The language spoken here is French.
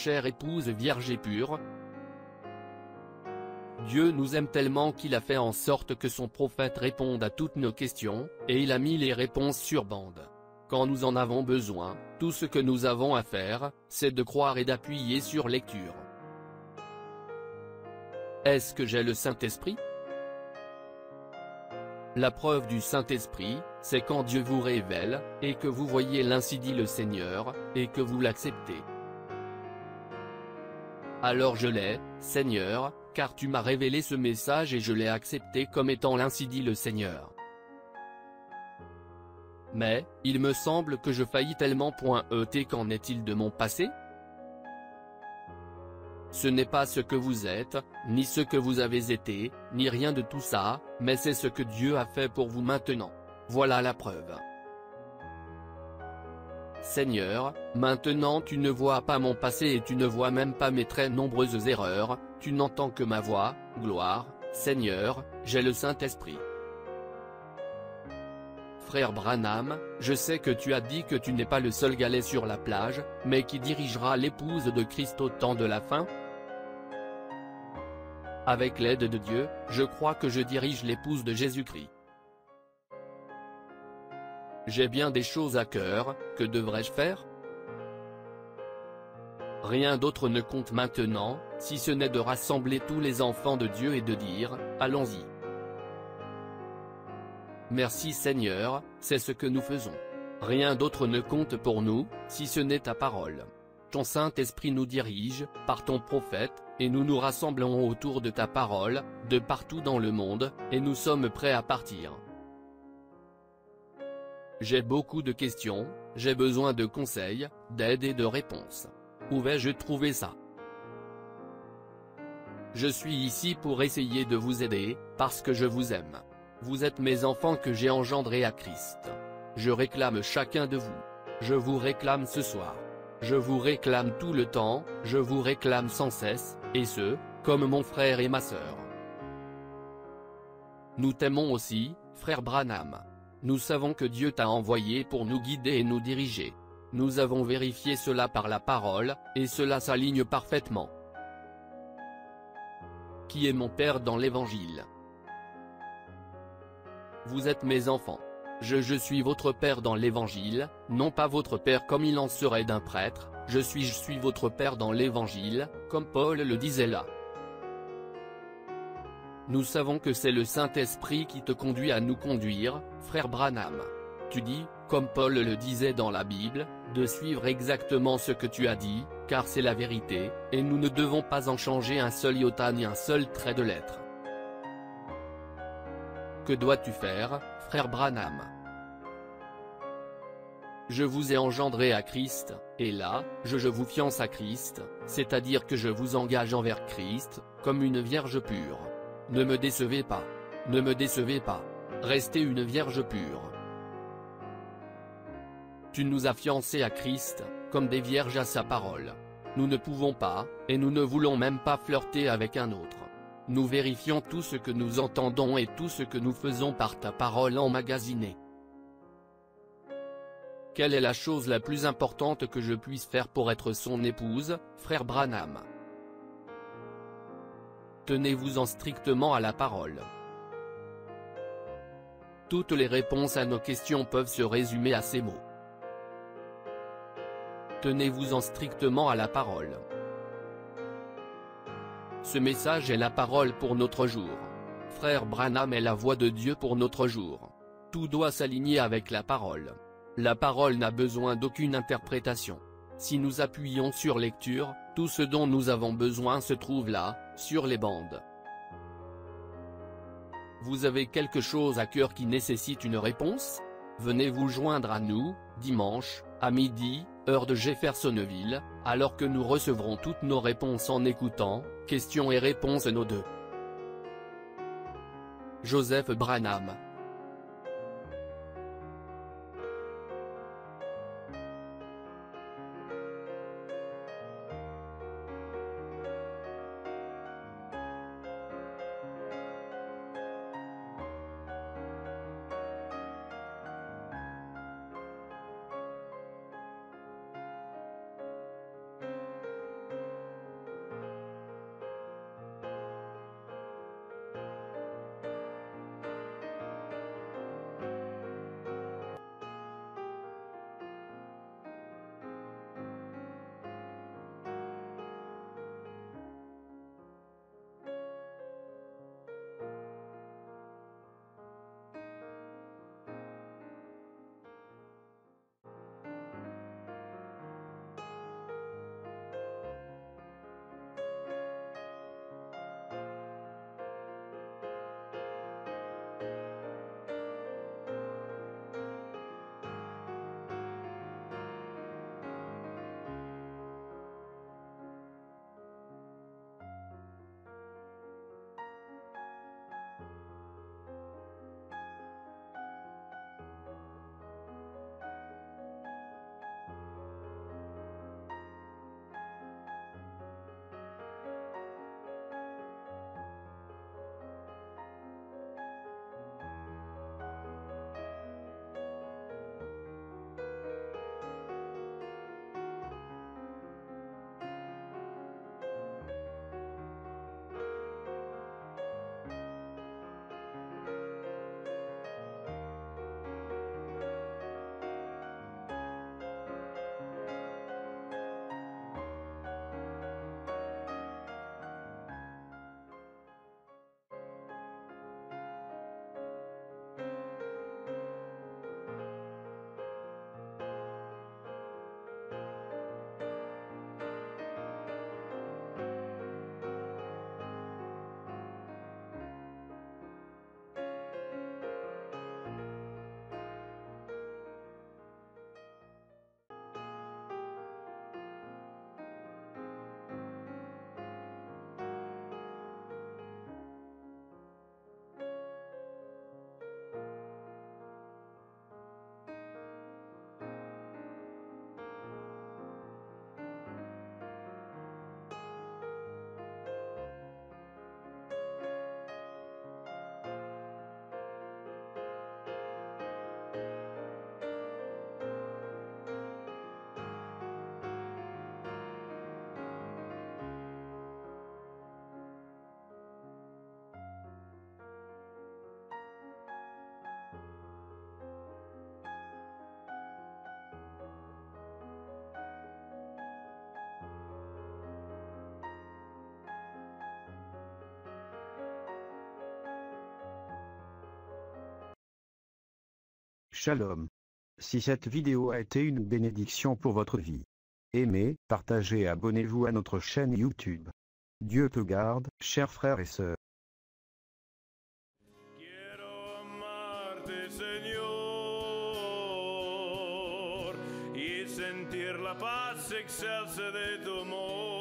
chère épouse vierge et pure. Dieu nous aime tellement qu'il a fait en sorte que son prophète réponde à toutes nos questions, et il a mis les réponses sur bande. Quand nous en avons besoin, tout ce que nous avons à faire, c'est de croire et d'appuyer sur lecture. Est-ce que j'ai le Saint-Esprit? La preuve du Saint-Esprit, c'est quand Dieu vous révèle, et que vous voyez l'ainsi dit le Seigneur, et que vous l'acceptez. Alors je l'ai, Seigneur, car tu m'as révélé ce message et je l'ai accepté comme étant l'ainsi dit le Seigneur. Mais, il me semble que je faillis tellement. Qu'en est-il de mon passé? Ce n'est pas ce que vous êtes, ni ce que vous avez été, ni rien de tout ça, mais c'est ce que Dieu a fait pour vous maintenant. Voilà la preuve. Seigneur, maintenant tu ne vois pas mon passé et tu ne vois même pas mes très nombreuses erreurs, tu n'entends que ma voix, gloire, Seigneur, j'ai le Saint-Esprit. Frère Branham, je sais que tu as dit que tu n'es pas le seul galet sur la plage, mais qui dirigera l'épouse de Christ au temps de la fin? Avec l'aide de Dieu, je crois que je dirige l'épouse de Jésus-Christ. J'ai bien des choses à cœur, que devrais-je faire? Rien d'autre ne compte maintenant, si ce n'est de rassembler tous les enfants de Dieu et de dire, allons-y. Merci Seigneur, c'est ce que nous faisons. Rien d'autre ne compte pour nous, si ce n'est ta parole. Ton Saint-Esprit nous dirige, par ton prophète, et nous nous rassemblons autour de ta parole, de partout dans le monde, et nous sommes prêts à partir. J'ai beaucoup de questions, j'ai besoin de conseils, d'aide et de réponses. Où vais-je trouver ça? Je suis ici pour essayer de vous aider, parce que je vous aime. Vous êtes mes enfants que j'ai engendrés à Christ. Je réclame chacun de vous. Je vous réclame ce soir. Je vous réclame tout le temps, je vous réclame sans cesse, et ce, comme mon frère et ma sœur. Nous t'aimons aussi, frère Branham. Nous savons que Dieu t'a envoyé pour nous guider et nous diriger. Nous avons vérifié cela par la parole, et cela s'aligne parfaitement. Qui est mon Père dans l'Évangile? Vous êtes mes enfants. Je suis votre Père dans l'Évangile, non pas votre Père comme il en serait d'un prêtre, je suis votre Père dans l'Évangile, comme Paul le disait là. Nous savons que c'est le Saint-Esprit qui te conduit à nous conduire, frère Branham. Tu dis, comme Paul le disait dans la Bible, de suivre exactement ce que tu as dit, car c'est la vérité, et nous ne devons pas en changer un seul iota ni un seul trait de lettre. Que dois-tu faire, frère Branham? Je vous ai engendré à Christ, et là, je vous fiance à Christ, c'est-à-dire que je vous engage envers Christ, comme une vierge pure. Ne me décevez pas. Ne me décevez pas. Restez une vierge pure. Tu nous as fiancés à Christ, comme des vierges à sa parole. Nous ne pouvons pas, et nous ne voulons même pas flirter avec un autre. Nous vérifions tout ce que nous entendons et tout ce que nous faisons par ta parole emmagasinée. Quelle est la chose la plus importante que je puisse faire pour être son épouse, frère Branham? Tenez-vous-en strictement à la parole. Toutes les réponses à nos questions peuvent se résumer à ces mots. Tenez-vous-en strictement à la parole. Ce message est la parole pour notre jour. Frère Branham est la voix de Dieu pour notre jour. Tout doit s'aligner avec la parole. La parole n'a besoin d'aucune interprétation. Si nous appuyons sur lecture, tout ce dont nous avons besoin se trouve là, sur les bandes. Vous avez quelque chose à cœur qui nécessite une réponse? Venez vous joindre à nous, dimanche, à midi, heure de Jeffersonville, alors que nous recevrons toutes nos réponses en écoutant, questions et réponses nos deux. Joseph Branham. Shalom. Si cette vidéo a été une bénédiction pour votre vie, aimez, partagez et abonnez-vous à notre chaîne YouTube. Dieu te garde, chers frères et sœurs. Quiero amarte, Señor, y sentir la paz excelsa de tu amor.